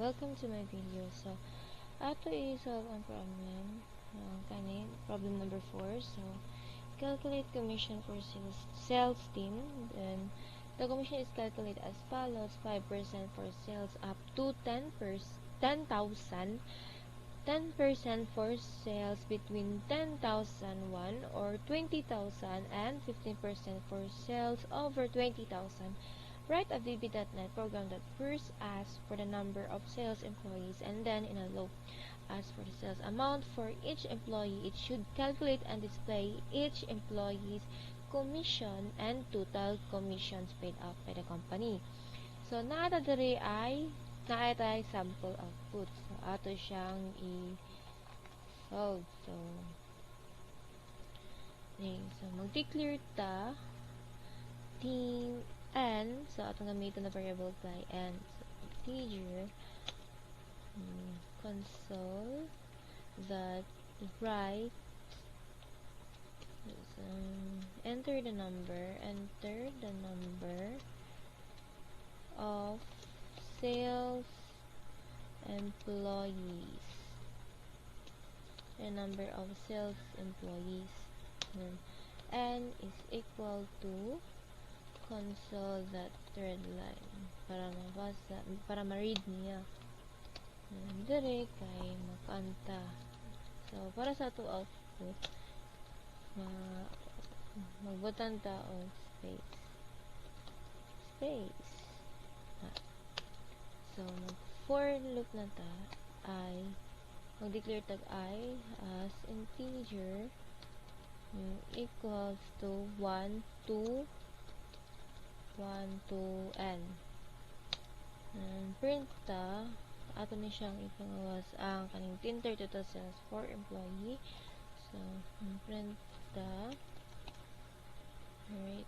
welcome to my video. So, ato i-solve ang problem. Problem number 4. So, calculate commission for sales team. Then, the commission is calculated as follows: 5% for sales up to 10,000, 10% for sales between 10,001 or 20,000, and 15% for sales over 20,000. Write a VB.NET program that first asks for the number of sales employees and then in a loop asks for the sales amount for each employee. It should calculate and display each employee's commission and total commissions paid out by the company. So, naata diri ay naatay sample output. So, ato siyang i-solve. So, mag-declare ta team n. So, atong gamiton na variable by n. So, integer console that write enter the number of sales employees. The number of sales employees. N is equal to console that thread line para ma-read niya. Dire kay makanta. So, para sa ato output, magbutan ta og space. So, for loop na ta ay mag-declare tag I as integer equals to 1 to n. And print ta, ato ni siyang ipangawas ang kaning tinter total sales for employee. So, print ta, right,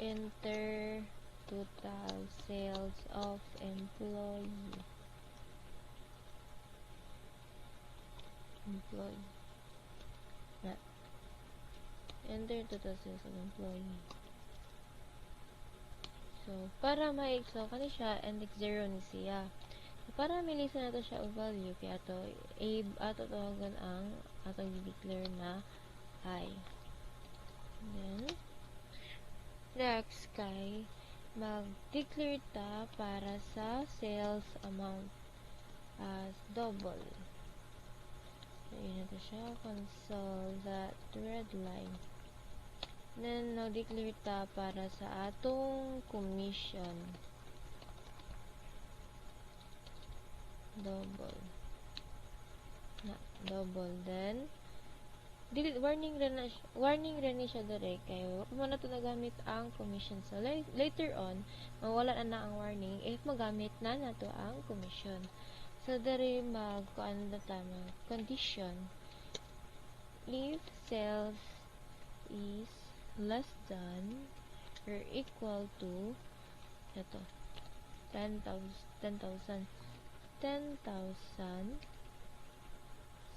enter total sales of employee. Enter total sales of employee. So, para ma-exo kani siya, index 0 ni siya. So, para milisan nato siya og value, kaya ato tawagan ang atong i-declare na I. Then, next kay mag-declare ta para sa sales amount as double. So, yun nato siya, console that red line. Then, mag-declare ta para sa atong commission. Double. Then, warning rin siya dire kay wala pa man nato nagamit ang commission. So, later on, mawala na ang warning if magamit na nato ang commission. So, dire mag-kuan na ta, condition. If sales is less than or equal to 10,000.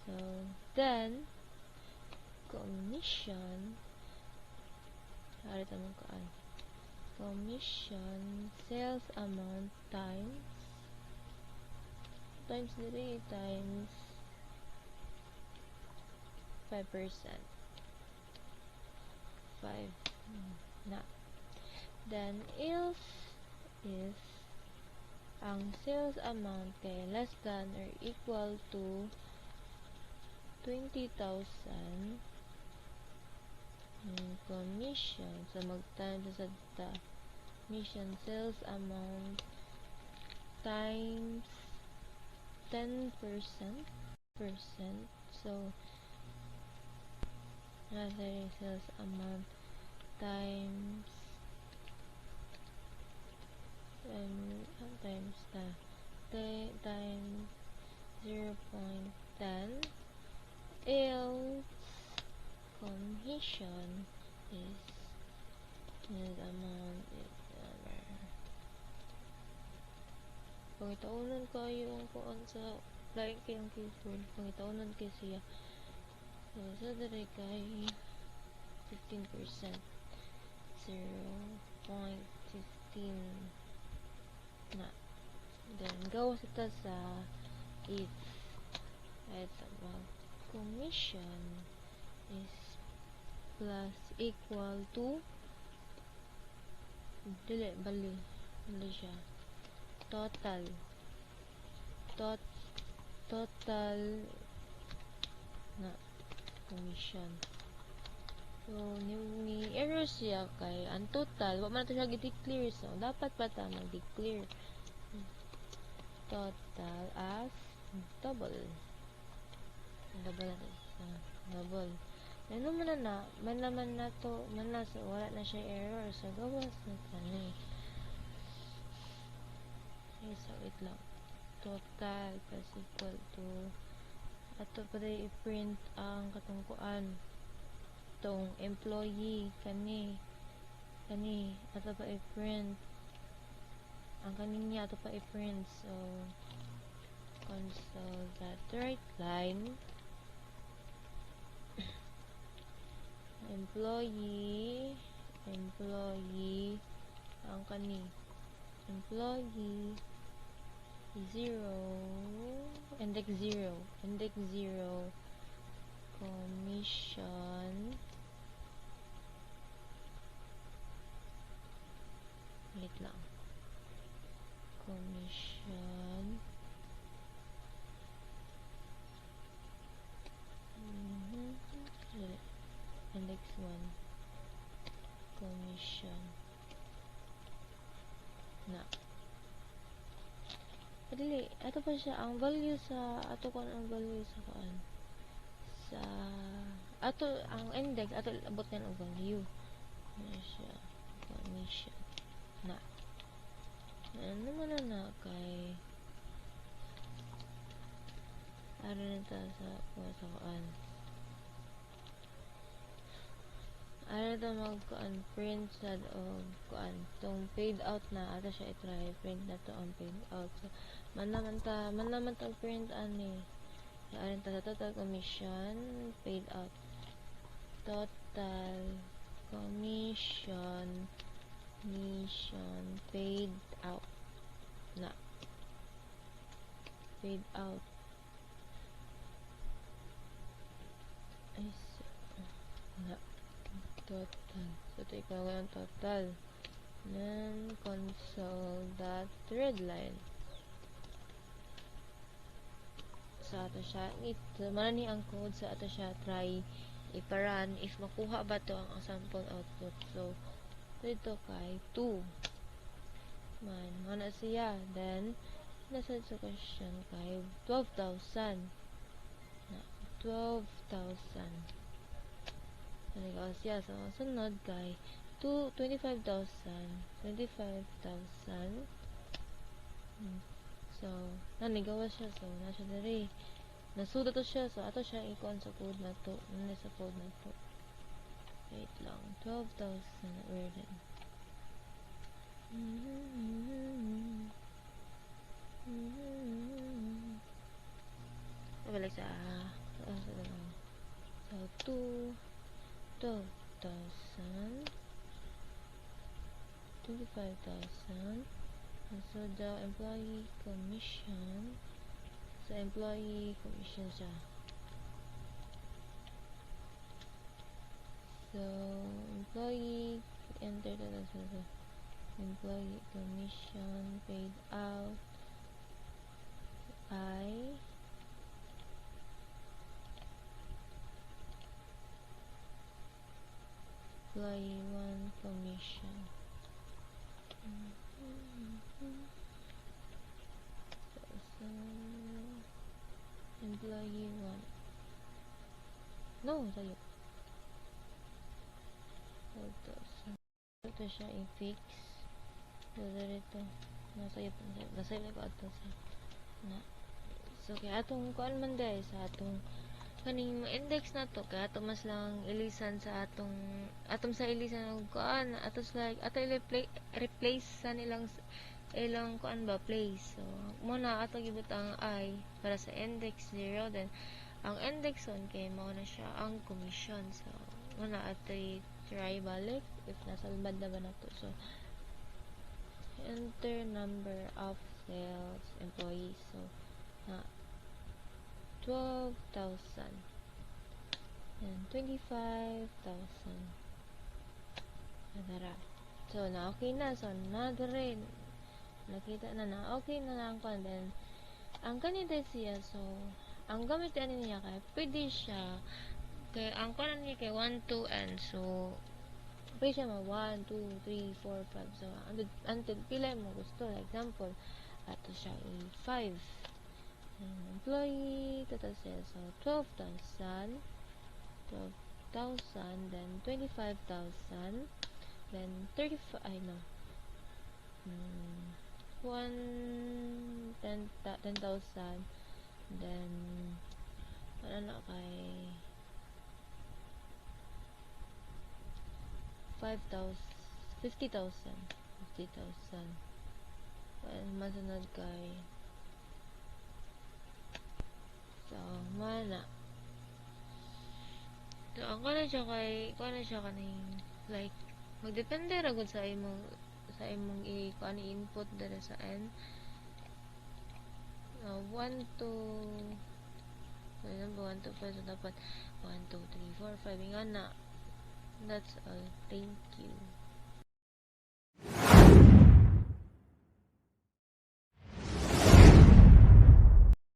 So, then commission sales amount times 5%. 5 na. Then, if ang sales amount kay less than or equal to 20,000 commission. So, mag-times sa commission sales amount times 10%. So, another sales amount times times 0.10. Else commission is amount pangitaunan kayo ang kuan sa lain kayong keyboard, pangitaunan kayo siya. So, sa dere kay 15%, 0.15 na. Then gawas ito sa if ito commission is plus equal to bali siya total na commission. So ni error siya kay ang total wa man to siya gi-declare, so dapat pa ta mag-declare total as double ano man na to man na, so wala na siya error, so gawas na kani. Okay, so wait lang, total plus equal to ato pa tayo i-print ang katungkuan tong employee kani ato pa i-print ang kaninya ato pa i-print. So console that right line employee ang kani employee 0 index 0 commission wait lang commission index 1 commission na padili ato pa siya ang value sa ato kon ang value sa kuan sa ato ang index ato abot yan ang value na siya commission na ano man na kay ano na ta sa kuan ano na mag print sa o kuan tong paid out na ato siya i-try print na to ang paid out. So man naman ta print ani ano ta sa total commission paid out total commission paid out na paid out is na total, so ito ikaw ang total then console that red line sa ato siya ito man ni ang code sa ato siya try iparan if makuha ba to ang sample output. So dito kay 2 man mana siya, then nasa sa question kay 12,000 na 12,000 ano siya. So sunod kay 25,000 so nanigawa siya, so nasa diri nasuda to siya, so ato siya ikon sa code na to sa code na to wait lang 12,000 where then balik sa so 12,000 25,000 so the employee commission sa employee commission siya, so employee enter the employee commission paid out by employee 1 commission so employee 1 no tayo ito siya i-fix so dito nasayop na ko ato sa na so kaya atong kuan man dahil sa atong kaning index na to kaya ato mas lang ilisan sa atong sa ilisan og kuan atos like ato replace sa ilang kuan ba place, so muna ato gibutang I para sa index 0, then ang index 1 kay mao na siya ang commission, so muna ato try balik if nasa banda ba na to. So enter number of sales employees. So, 12,000 and 25,000. Adara. So, na okay na. So, na rin. Nakita na okay na lang ko. And then, ang kanita siya. So, ang gamit niya kay pwede siya kay ang kanan niya kay 1, 2, and so pwede siya 1, 2, 3, 4, 5. So, until pila mo gusto. Like example, ato siya 5. Employee, total sales. So, 12,000, then 25,000, then 35, 10,000, then, kay 5,000, 50,000, and masunod kay, so, mana. So, ang kana siya kaning, like, magdepende ra gud sa imong input dere sa end. 1 to, so, 1 to 5, so dapat 1, 2, 3, 4, 5, nga na. That's all. Thank you.